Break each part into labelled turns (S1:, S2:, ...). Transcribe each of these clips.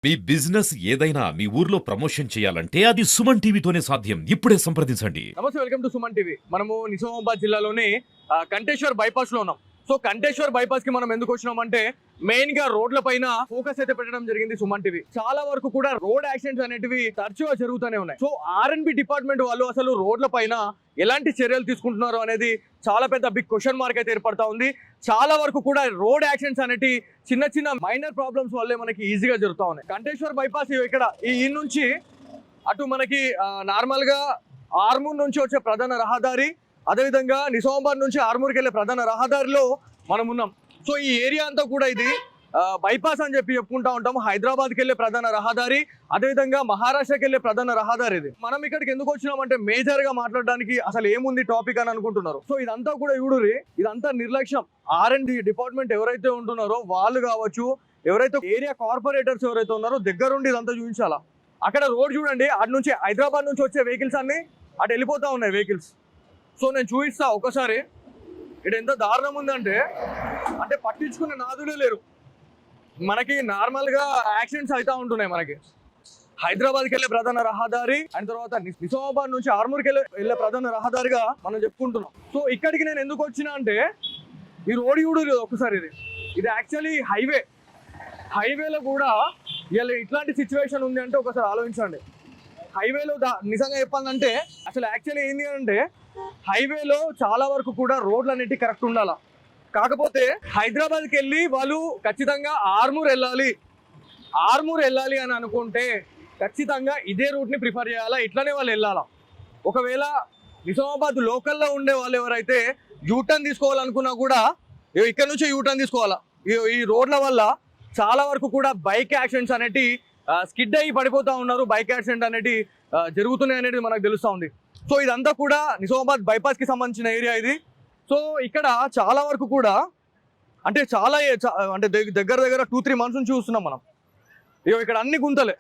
S1: మీ business ఏదైనా మీ ఊర్లో promotion చేయాలంటే అది సుమన్ టీవీతోనే సాధ్యం. ఇప్పుడే సంప్రదించండి.
S2: నమస్తే, వెల్కమ్ టు సుమన్ టీవీ. మనము నిజామాబాద్ జిల్లాలోని కంటేశ్వర్ బైపాస్ లో ఉన్నాం. సో కంటేశ్వర్ బైపాస్ కి మనం ఎందుకు వచ్చినామంటే మెయిన్ గా రోడ్ల పైన ఫోకస్ అయితే పెట్టడం జరిగింది సుమన్ టీవీ. చాలా వరకు కూడా రోడ్ యాక్సిడెంట్స్ అనేటివి తరచుగా జరుగుతూనే ఉన్నాయి. సో ఆర్ఎన్బి డిపార్ట్మెంట్ వాళ్ళు అసలు రోడ్ల పైన ఎలాంటి చర్యలు తీసుకుంటున్నారు అనేది చాలా పెద్ద బిగ్ క్వశ్చన్ మార్క్ అయితే ఏర్పడతా ఉంది. చాలా వరకు కూడా రోడ్ యాక్సిడెంట్స్ అనేటి చిన్న చిన్న మైనర్ ప్రాబ్లమ్స్ వల్లే మనకి ఈజీగా జరుగుతా ఉన్నాయి. కంటేశ్వర్ బైపాస్ ఇక్కడ ఈ నుంచి అటు మనకి నార్మల్ గా ఆర్మూర్ నుంచి వచ్చే ప్రధాన రహదారి, అదేవిధంగా నిజామాబాద్ నుంచి ఆర్మూర్కి వెళ్ళే ప్రధాన రహదారిలో మనం ఉన్నాం. సో ఈ ఏరియా అంతా కూడా ఇది బైపాస్ అని చెప్పి చెప్పుకుంటా ఉంటాము. హైదరాబాద్కి వెళ్ళే ప్రధాన రహదారి, అదేవిధంగా మహారాష్ట్రకి వెళ్ళే ప్రధాన రహదారి ఇది. మనం ఇక్కడికి ఎందుకు వచ్చినామంటే మేజర్ గా మాట్లాడడానికి అసలు ఏముంది టాపిక్ అని అనుకుంటున్నారు. సో ఇదంతా కూడా చూడురి, ఇదంతా నిర్లక్ష్యం. ఆర్ఎండ్బి డిపార్ట్మెంట్ ఎవరైతే ఉంటున్నారో వాళ్ళు కావచ్చు, ఎవరైతే ఏరియా కార్పొరేటర్స్ ఎవరైతే ఉన్నారో దగ్గరుండి ఇదంతా చూపించాలా. అక్కడ రోడ్ చూడండి, అటు నుంచి హైదరాబాద్ నుంచి వచ్చే వెహికల్స్ అన్ని అటు వెళ్ళిపోతా ఉన్నాయి వెహికల్స్. సో నేను చూపిస్తా ఒకసారి. ఇక్కడ ఎంత దారుణం ఉందంటే అంటే పట్టించుకునే నాదులే లేరు. మనకి నార్మల్గా యాక్సిడెంట్స్ అవుతూ ఉంటున్నాయి. మనకి హైదరాబాద్కి వెళ్ళే ప్రధాన రహదారి అండ్ తర్వాత నిజామాబాద్ నుంచి ఆర్మూర్కి వెళ్ళే ప్రధాన రహదారిగా మనం చెప్పుకుంటున్నాం. సో ఇక్కడికి నేను ఎందుకు వచ్చినా అంటే ఈ రోడ్ చూడు ఒకసారి. ఇది యాక్చువల్లీ హైవేలో కూడా ఇలా ఇట్లాంటి సిచ్యువేషన్ ఉంది అంటే ఒకసారి ఆలోచించండి. హైవేలో నిజంగా చెప్పాలంటే అసలు యాక్చువల్లీ ఏంటి అంటే హైవేలో చాలా వరకు కూడా రోడ్లు అనేవి కరెక్ట్ ఉండాలా. కాకపోతే హైదరాబాద్కి వెళ్ళి వాళ్ళు ఖచ్చితంగా ఆర్మూర్ వెళ్ళాలి అని అనుకుంటే ఖచ్చితంగా ఇదే రూట్ని ప్రిఫర్ చేయాలా, ఇట్లనే వాళ్ళు వెళ్ళాలా. ఒకవేళ నిజామాబాద్ లోకల్లో ఉండే వాళ్ళు ఎవరైతే యూటర్న్ తీసుకోవాలనుకున్నా కూడా ఇక్కడ నుంచి యూటర్న్ తీసుకోవాలా. ఈ రోడ్ల వల్ల చాలా వరకు కూడా బైక్ యాక్సిడెంట్స్ అనేటి స్కిడ్ అయ్యి పడిపోతూ ఉన్నారు. బైక్ యాక్సిడెంట్ అనేటి జరుగుతున్నాయి అనేది మనకు తెలుస్తూ ఉంది. సో ఇదంతా కూడా నిజామాబాద్ బైపాస్కి సంబంధించిన ఏరియా ఇది. సో ఇక్కడ చాలా వరకు కూడా అంటే చాలా అంటే దగ్గర 2-3 మంత్స్ నుంచి చూస్తున్నాం మనం. ఇక్కడ అన్ని గుంతలే.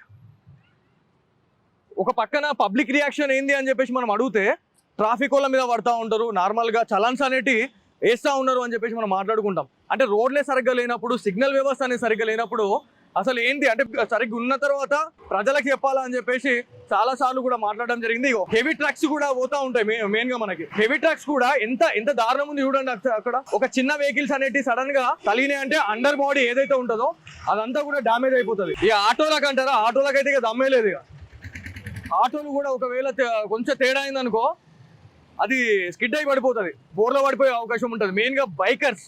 S2: ఒక పక్కన పబ్లిక్ రియాక్షన్ ఏంది అని చెప్పేసి మనం అడిగితే ట్రాఫిక్ వాళ్ళ మీద పడతా ఉంటారు, నార్మల్గా చలాన్స్ అనేటి వేస్తూ ఉన్నారు అని చెప్పేసి మనం మాట్లాడుకుంటాం. అంటే రోడ్లే సరిగ్గా లేనప్పుడు, సిగ్నల్ వ్యవస్థ అనేది సరిగ్గా లేనప్పుడు అసలు ఏంటి అంటే సరిగ్గా ఉన్న తర్వాత ప్రజలకు చెప్పాలా అని చెప్పేసి చాలా సార్లు కూడా మాట్లాడడం జరిగింది. హెవీ ట్రక్స్ కూడా పోతా ఉంటాయి. మెయిన్ గా మనకి హెవీ ట్రక్స్ కూడా ఎంత దారుణం ఉంది చూడండి. అక్కడ ఒక చిన్న వెహికల్స్ అనేటి సడన్ గా తలినాయి అంటే అండర్ బాడీ ఏదైతే ఉంటుందో అదంతా కూడా డ్యామేజ్ అయిపోతుంది. ఈ ఆటోలకు అంటారా, ఆటోలకైతే ఇక దమ్మే లేదు. ఇక ఆటోలు కూడా ఒకవేళ కొంచెం తేడా అయిందనుకో అది స్కిడ్ అయి పడిపోతుంది, బోర్లో పడిపోయే అవకాశం ఉంటుంది. మెయిన్గా బైకర్స్,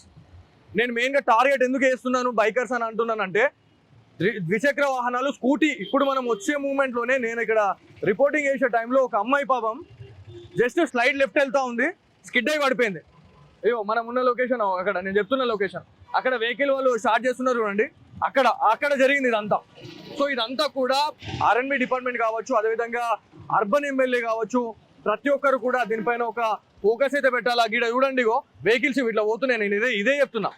S2: నేను మెయిన్గా టార్గెట్ ఎందుకు వేస్తున్నాను బైకర్స్ అని అంటున్నానంటే ద్విచక్ర వాహనాలు, స్కూటీ. ఇప్పుడు మనం వచ్చే మూమెంట్లోనే నేను ఇక్కడ రిపోర్టింగ్ చేసే టైంలో ఒక అమ్మాయి పాపం జస్ట్ స్లైడ్ లెఫ్ట్ వెళ్తా ఉంది, స్కిడ్ అయి పడిపోయింది. అయ్యో మనం ఉన్న లొకేషన్ అక్కడ, నేను చెప్తున్న లొకేషన్ అక్కడ వెహికల్ వాళ్ళు స్టార్ట్ చేస్తున్నారు చూడండి, అక్కడ జరిగింది ఇదంతా. సో ఇదంతా కూడా ఆర్ఎన్బి డిపార్ట్మెంట్ కావచ్చు, అదేవిధంగా అర్బన్ ఎమ్మెల్యే కావచ్చు, ప్రతి ఒక్కరు కూడా దీనిపైన ఒక ఫోకస్ అయితే పెట్టాలి. గిడ చూడండి వెహికల్స్ ఇట్లా పోతున్నాయి. నేను ఇదే చెప్తున్నా.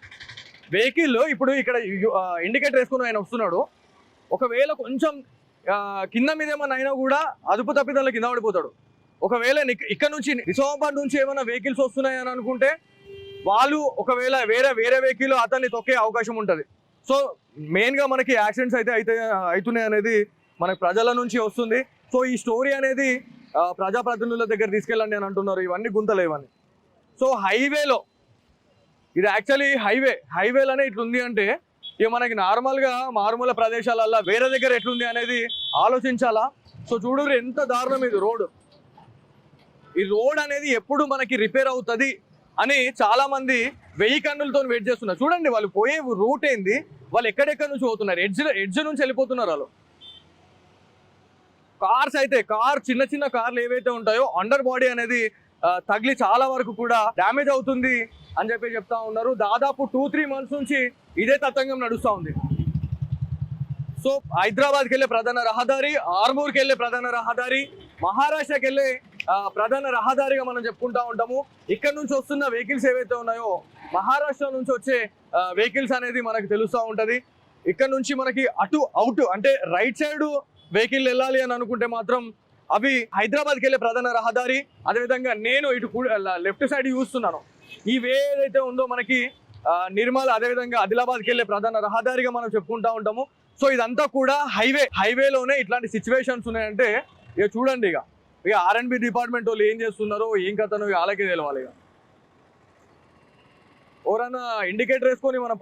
S2: వెహికల్ ఇప్పుడు ఇక్కడ ఇండికేటర్ వేసుకుని ఆయన వస్తున్నాడు, ఒకవేళ కొంచెం కింద మీద ఏమన్నా అయినా కూడా అదుపు తప్పిదాల కింద పడిపోతాడు. ఒకవేళ ఇక్కడ నుంచి నిజామాబాద్ నుంచి ఏమైనా వెహికల్స్ వస్తున్నాయి అని అనుకుంటే వాళ్ళు ఒకవేళ వేరే వెహికల్ అతన్ని తొక్కే అవకాశం ఉంటుంది. సో మెయిన్గా మనకి యాక్సిడెంట్స్ అయితే అవుతున్నాయి అనేది మనకి ప్రజల నుంచి వస్తుంది. సో ఈ స్టోరీ అనేది ప్రజాప్రతినిధుల దగ్గర తీసుకెళ్ళండి అని అంటున్నారు. ఇవన్నీ గుంతలేవని. సో హైవేలో ఇది యాక్చువల్లీ హైవేలోనే ఇట్లుంది అంటే ఇక మనకి నార్మల్గా మారుమూల ప్రదేశాలల్లో వేరే దగ్గర ఎట్లుంది అనేది ఆలోచించాలా. సో చూడు ఎంత దారుణం ఇది రోడ్. ఈ రోడ్ అనేది ఎప్పుడు మనకి రిపేర్ అవుతుంది అని చాలా మంది 1000 కన్నులతో వెయిట్ చేస్తున్నారు. చూడండి వాళ్ళు పోయే రూట్ ఏంది, వాళ్ళు ఎక్కడెక్కడ నుంచి పోతున్నారు, ఎడ్జ్ నుంచి వెళ్ళిపోతున్నారు వాళ్ళు. కార్స్ అయితే చిన్న కార్లు ఏవైతే ఉంటాయో అండర్ బాడీ అనేది తగిలి చాలా వరకు కూడా డ్యామేజ్ అవుతుంది అని చెప్పి చెప్తా ఉన్నారు. దాదాపు 2-3 మంత్స్ నుంచి ఇదే తతంగం నడుస్తూ ఉంది. సో హైదరాబాద్కి వెళ్ళే ప్రధాన రహదారి, ఆర్మూర్కి వెళ్ళే ప్రధాన రహదారి, మహారాష్ట్రకి వెళ్ళే ప్రధాన రహదారిగా మనం చెప్పుకుంటా ఉంటాము. ఇక్కడ నుంచి వస్తున్న వెహికల్స్ ఏవైతే ఉన్నాయో మహారాష్ట్ర నుంచి వచ్చే వెహికల్స్ అనేది మనకు తెలుస్తూ ఉంటుంది. ఇక్కడ నుంచి మనకి అవుట్ అంటే రైట్ సైడ్ వెహికల్ వెళ్ళాలి అని అనుకుంటే మాత్రం అవి హైదరాబాద్కి వెళ్ళే ప్రధాన రహదారి, అదేవిధంగా నేను ఇటు లెఫ్ట్ సైడ్ చూస్తున్నాను. ఈ వే ఏదైతే ఉందో మనకి నిర్మల్, అదేవిధంగా ఆదిలాబాద్కి వెళ్ళే ప్రధాన రహదారిగా మనం చెప్పుకుంటా ఉంటాము. సో ఇదంతా కూడా హైవేలోనే ఇట్లాంటి సిచ్యువేషన్స్ ఉన్నాయంటే ఇక చూడండి ఇక R&B డిపార్ట్మెంట్ వాళ్ళు ఏం చేస్తున్నారో ఏం కథనో ఇక వాళ్ళకే తెలవాలి. ఇక ఎవరైనా ఇండికేటర్ వేసుకొని మనం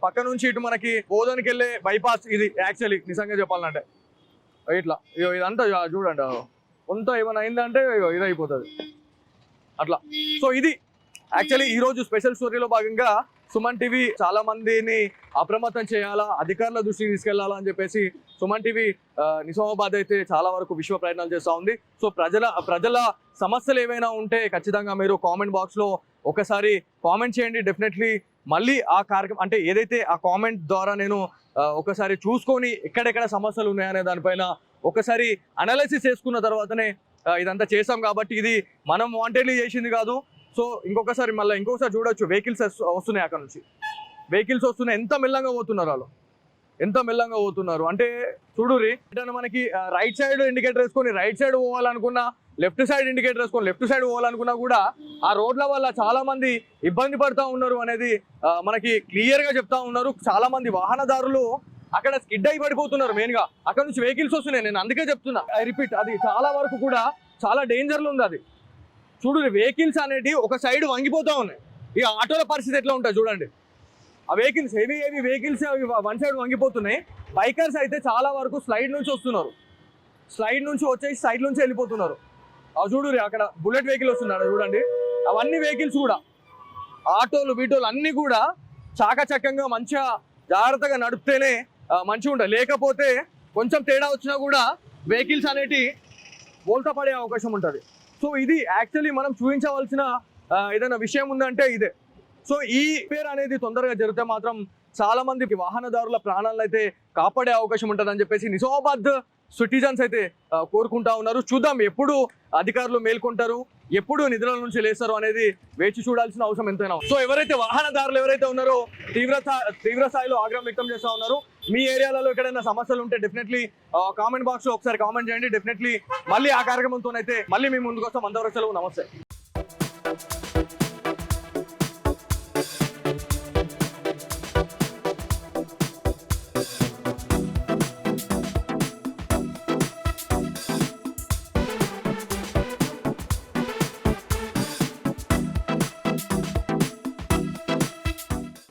S2: పక్క నుంచి ఇటు మనకి బోధనకి వెళ్ళే బైపాస్ ఇది యాక్చువల్లీ నిజంగా చెప్పాలంటే ఇట్లా ఇదంతా చూడండి కొంత ఏమైనా అయిందంటే ఇది అయిపోతుంది అట్లా. సో ఇది యాక్చువల్లీ ఈరోజు స్పెషల్ స్టోరీలో భాగంగా సుమన్ టీవీ చాలా మందిని అప్రమత్తం చేయాలా, అధికారుల దృష్టికి తీసుకెళ్లాలా అని చెప్పేసి సుమన్ టీవీ నిజామాబాద్ అయితే చాలా వరకు విశ్వ ప్రయత్నాలు చేస్తూ ఉంది. సో ప్రజల సమస్యలు ఏవైనా ఉంటే ఖచ్చితంగా మీరు కామెంట్ బాక్స్లో ఒకసారి కామెంట్ చేయండి. డెఫినెట్లీ మళ్ళీ ఆ కార్యక్రమం అంటే ఏదైతే ఆ కామెంట్ ద్వారా నేను ఒకసారి చూసుకొని ఎక్కడెక్కడ సమస్యలు ఉన్నాయనే దానిపైన ఒకసారి అనాలిసిస్ చేసుకున్న తర్వాతనే ఇదంతా చేసాం. కాబట్టి ఇది మనం వాంటెడ్లీ చేసింది కాదు. సో ఇంకొకసారి చూడొచ్చు వెహికల్స్ వస్తున్నాయి, అక్కడ నుంచి వెహికల్స్ వస్తున్నాయి. ఎంత మెల్లంగా పోతున్నారు వాళ్ళు, ఎంత మెల్లంగా పోతున్నారు అంటే చూడురి. అంటే మనకి రైట్ సైడ్ ఇండికేటర్ వేసుకొని రైట్ సైడ్ పోవాలనుకున్నా, లెఫ్ట్ సైడ్ ఇండికేటర్ వేసుకొని లెఫ్ట్ సైడ్ పోవాలనుకున్నా కూడా ఆ రోడ్ల వల్ల చాలా మంది ఇబ్బంది పడుతూ ఉన్నారు అనేది మనకి క్లియర్గా చెప్తా ఉన్నారు. చాలా మంది వాహనదారులు అక్కడ స్కిడ్ అయి పడిపోతున్నారు. మెయిన్గా అక్కడ నుంచి వెహికల్స్ వస్తున్నాయి. నేను అందుకే చెప్తున్నా, ఐ రిపీట్, అది చాలా వరకు కూడా చాలా డేంజర్లో ఉంది. అది చూడు, వెహికల్స్ అనేవి ఒక సైడ్ వంగిపోతూ ఉన్నాయి. ఇక ఆటోల పరిస్థితి ఎట్లా ఉంటుంది చూడండి. ఆ vehicles heavy vehicles one side వంగిపోతున్నాయి. బైకర్స్ అయితే చాలా వరకు స్లైడ్ నుంచి వస్తున్నారు, స్లైడ్ నుంచి వచ్చేసి సైడ్ నుంచి వెళ్ళిపోతున్నారు. అవి చూడు, అక్కడ బుల్లెట్ వెహికల్ వస్తున్నాడు చూడండి. అవన్నీ వెహికల్స్ కూడా ఆటోలు బీటోలు అన్నీ కూడా చాకచక్యంగా మంచిగా జాగ్రత్తగా నడిపితేనే మంచిగా ఉంటుంది. లేకపోతే కొంచెం తేడా వచ్చినా కూడా వెహికల్స్ అనేటి బోల్తా పడే అవకాశం ఉంటుంది. సో ఇది యాక్చువల్లీ మనం చూపించవలసిన ఏదైనా విషయం ఉందంటే ఇదే. సో ఈ రిపేర్ అనేది తొందరగా జరిగితే మాత్రం చాలా మందికి వాహనదారుల ప్రాణాలను అయితే కాపాడే అవకాశం ఉంటుందని చెప్పేసి నిజామాబాద్ సిటిజన్స్ అయితే కోరుకుంటా ఉన్నారు. చూద్దాం ఎప్పుడు అధికారులు మేల్కొంటారు, ఎప్పుడు నిధుల నుంచి లేస్తారు అనేది వేచి చూడాల్సిన అవసరం ఎంతైనా. సో ఎవరైతే వాహనదారులు ఎవరైతే ఉన్నారో తీవ్ర స్థాయిలో ఆగ్రహం వ్యక్తం చేస్తూ ఉన్నారు. మీ ఏరియాలలో ఎక్కడైనా సమస్యలు ఉంటే డెఫినెట్లీ కామెంట్ బాక్స్ లో ఒకసారి కామెంట్ చేయండి. డెఫినెట్లీ మళ్ళీ ఆ కార్యక్రమంతోనైతే మళ్ళీ మీ ముందుకు వస్తాం. అంతవరకు సెలవు, నమస్తే.